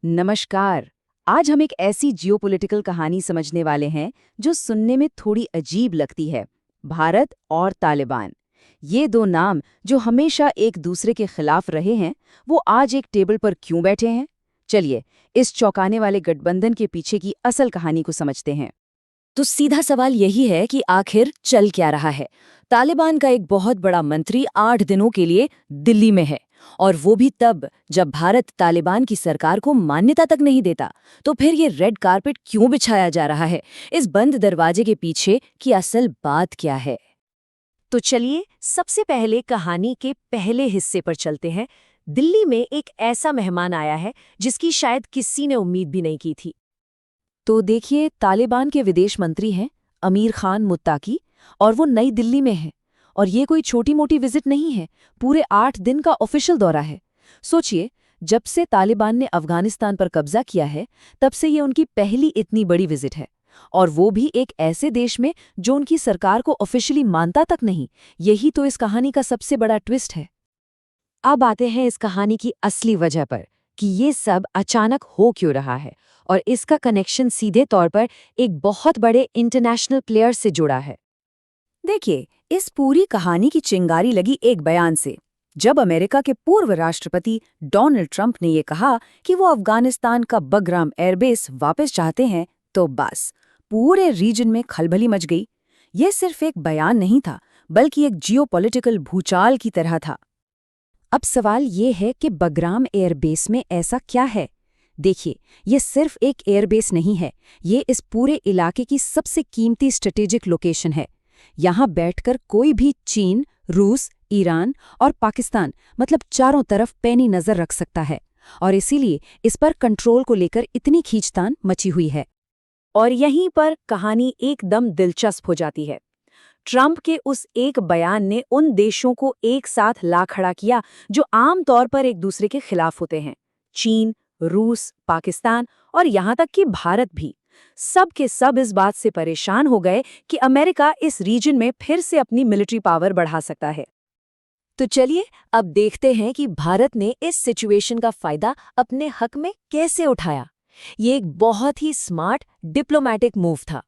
नमस्कार। आज हम एक ऐसी जियोपॉलिटिकल कहानी समझने वाले हैं जो सुनने में थोड़ी अजीब लगती है। भारत और तालिबान, ये दो नाम जो हमेशा एक दूसरे के खिलाफ रहे हैं, वो आज एक टेबल पर क्यों बैठे हैं? चलिए, इस चौंकाने वाले गठबंधन के पीछे की असल कहानी को समझते हैं। तो सीधा सवाल यही है कि आखिर चल क्या रहा है। तालिबान का एक बहुत बड़ा मंत्री 8 दिनों के लिए दिल्ली में है, और वो भी तब जब भारत तालिबान की सरकार को मान्यता तक नहीं देता। तो फिर ये रेड कारपेट क्यों बिछाया जा रहा है? इस बंद दरवाजे के पीछे की असल बात क्या है? तो चलिए सबसे पहले कहानी के पहले हिस्से पर चलते हैं। दिल्ली में एक ऐसा मेहमान आया है जिसकी शायद किसी ने उम्मीद भी नहीं की थी। तो देखिए, तालिबान के विदेश मंत्री हैं अमीर खान मुत्ताकी, और वो नई दिल्ली में है। और ये कोई छोटी मोटी विजिट नहीं है, पूरे 8 दिन का ऑफिशियल दौरा है। सोचिए, जब से तालिबान ने अफगानिस्तान पर कब्जा किया है, तब से ये उनकी पहली इतनी बड़ी विजिट है, और वो भी एक ऐसे देश में जो उनकी सरकार को ऑफिशियली मानता तक नहीं। यही तो इस कहानी का सबसे बड़ा ट्विस्ट है। अब आते हैं इस कहानी की असली वजह पर कि ये सब अचानक हो क्यों रहा है, और इसका कनेक्शन सीधे तौर पर एक बहुत बड़े इंटरनेशनल प्लेयर से जुड़ा है। देखिए, इस पूरी कहानी की चिंगारी लगी एक बयान से, जब अमेरिका के पूर्व राष्ट्रपति डोनाल्ड ट्रंप ने ये कहा कि वो अफगानिस्तान का बगराम एयरबेस वापस चाहते हैं, तो बस पूरे रीजन में खलबली मच गई। ये सिर्फ एक बयान नहीं था, बल्कि एक जियोपॉलिटिकल भूचाल की तरह था। अब सवाल ये है कि बगराम एयरबेस में ऐसा क्या है? देखिए, ये सिर्फ एक एयरबेस नहीं है, ये इस पूरे इलाके की सबसे कीमती स्ट्रेटेजिक लोकेशन है। यहाँ बैठकर कोई भी चीन, रूस, ईरान और पाकिस्तान, मतलब चारों तरफ पैनी नजर रख सकता है, और इसीलिए इस पर कंट्रोल को लेकर इतनी खींचतान मची हुई है। और यहीं पर कहानी एकदम दिलचस्प हो जाती है। ट्रंप के उस एक बयान ने उन देशों को एक साथ ला खड़ा किया जो आम तौर पर एक दूसरे के खिलाफ होते हैं। चीन, रूस, पाकिस्तान और यहाँ तक कि भारत भी। सब के सब इस बात से परेशान हो गए कि अमेरिका इस रीजन में फिर से अपनी मिलिट्री पावर बढ़ा सकता है। तो चलिए अब देखते हैं कि भारत ने इस सिचुएशन का फायदा अपने हक में कैसे उठाया। ये एक बहुत ही स्मार्ट डिप्लोमैटिक मूव था।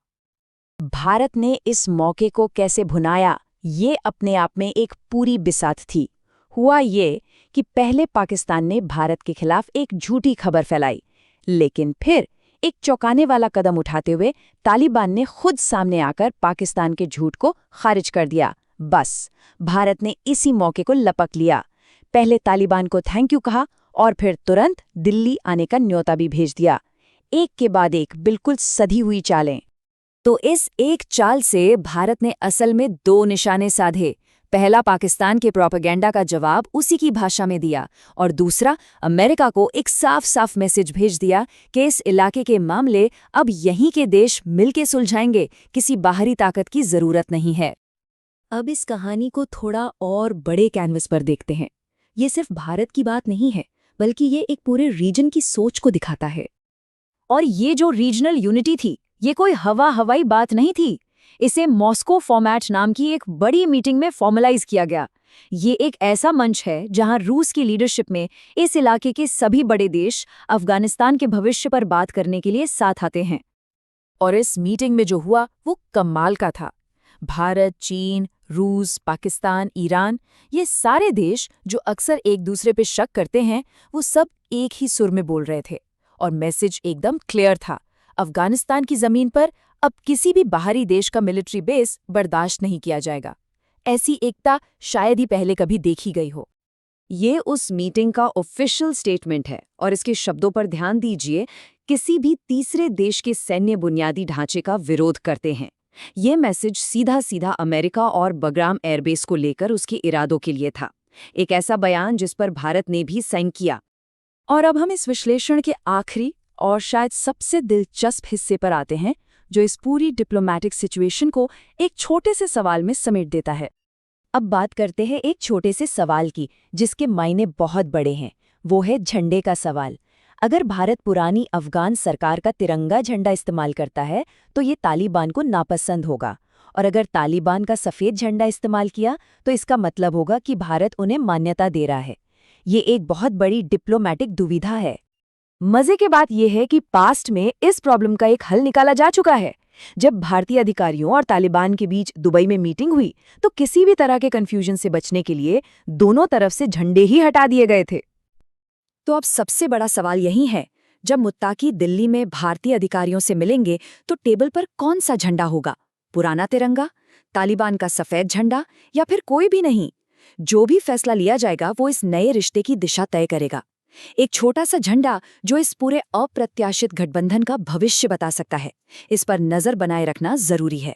भारत ने इस मौके को कैसे भुनाया, ये अपने आप में एक पूरी बिसात थी। हुआ ये कि पहले पाकिस्तान ने भारत के खिलाफ एक झूठी खबर फैलाई, लेकिन फिर एक चौंकाने वाला कदम उठाते हुए तालिबान ने खुद सामने आकर पाकिस्तान के झूठ को खारिज कर दिया। बस, भारत ने इसी मौके को लपक लिया। पहले तालिबान को थैंक यू कहा, और फिर तुरंत दिल्ली आने का न्योता भी भेज दिया। एक के बाद एक बिल्कुल सधी हुई चालें। तो इस एक चाल से भारत ने असल में दो निशाने साधे। पहला, पाकिस्तान के प्रोपेगेंडा का जवाब उसी की भाषा में दिया, और दूसरा, अमेरिका को एक साफ साफ मैसेज भेज दिया कि इस इलाके के मामले अब यहीं के देश मिलके सुलझाएंगे, किसी बाहरी ताकत की जरूरत नहीं है। अब इस कहानी को थोड़ा और बड़े कैनवस पर देखते हैं। ये सिर्फ भारत की बात नहीं है, बल्कि ये एक पूरे रीजन की सोच को दिखाता है। और ये जो रीजनल यूनिटी थी, ये कोई हवाई बात नहीं थी। इसे मॉस्को फॉर्मेट नाम की एक बड़ी मीटिंग में फॉर्मलाइज किया गया। ये एक ऐसा मंच है जहां रूस की लीडरशिप में इस इलाके के सभी बड़े देश अफगानिस्तान के भविष्य पर बात करने के लिए साथ आते हैं। और इस मीटिंग में जो हुआ वो कमाल का था। भारत, चीन, रूस, पाकिस्तान, ईरान, ये सारे देश जो अक्सर एक दूसरे पे शक करते हैं, वो सब एक ही सुर में बोल रहे थे। और मैसेज एकदम क्लियर था, अफगानिस्तान की जमीन पर अब किसी भी बाहरी देश का मिलिट्री बेस बर्दाश्त नहीं किया जाएगा। ऐसी एकता शायद ही पहले कभी देखी गई हो। ये उस मीटिंग का ऑफिशियल स्टेटमेंट है, और इसके शब्दों पर ध्यान दीजिए, किसी भी तीसरे देश के सैन्य बुनियादी ढांचे का विरोध करते हैं। ये मैसेज सीधा सीधा अमेरिका और बगराम एयरबेस को लेकर उसके इरादों के लिए था। एक ऐसा बयान जिस पर भारत ने भी साइन किया। और अब हम इस विश्लेषण के आखिरी और शायद सबसे दिलचस्प हिस्से पर आते हैं, जो इस पूरी डिप्लोमैटिक सिचुएशन को एक छोटे से सवाल में समेट देता है। अब बात करते हैं एक छोटे से सवाल की, जिसके मायने बहुत बड़े हैं। वो है झंडे का सवाल। अगर भारत पुरानी अफगान सरकार का तिरंगा झंडा इस्तेमाल करता है, तो ये तालिबान को नापसंद होगा। और अगर तालिबान का सफ़ेद झंडा इस्तेमाल किया, तो इसका मतलब होगा कि भारत उन्हें मान्यता दे रहा है। ये एक बहुत बड़ी डिप्लोमैटिक दुविधा है। मजे की बात यह है कि पास्ट में इस प्रॉब्लम का एक हल निकाला जा चुका है। जब भारतीय अधिकारियों और तालिबान के बीच दुबई में मीटिंग हुई तो किसी भी तरह के कंफ्यूजन से बचने के लिए दोनों तरफ से झंडे ही हटा दिए गए थे। तो अब सबसे बड़ा सवाल यही है, जब मुत्ताकी दिल्ली में भारतीय अधिकारियों से मिलेंगे तो टेबल पर कौन सा झंडा होगा? पुराना तिरंगा, तालिबान का सफेद झंडा या फिर कोई भी नहीं? जो भी फैसला लिया जाएगा वो इस नए रिश्ते की दिशा तय करेगा। एक छोटा सा झंडा जो इस पूरे अप्रत्याशित गठबंधन का भविष्य बता सकता है। इस पर नजर बनाए रखना जरूरी है।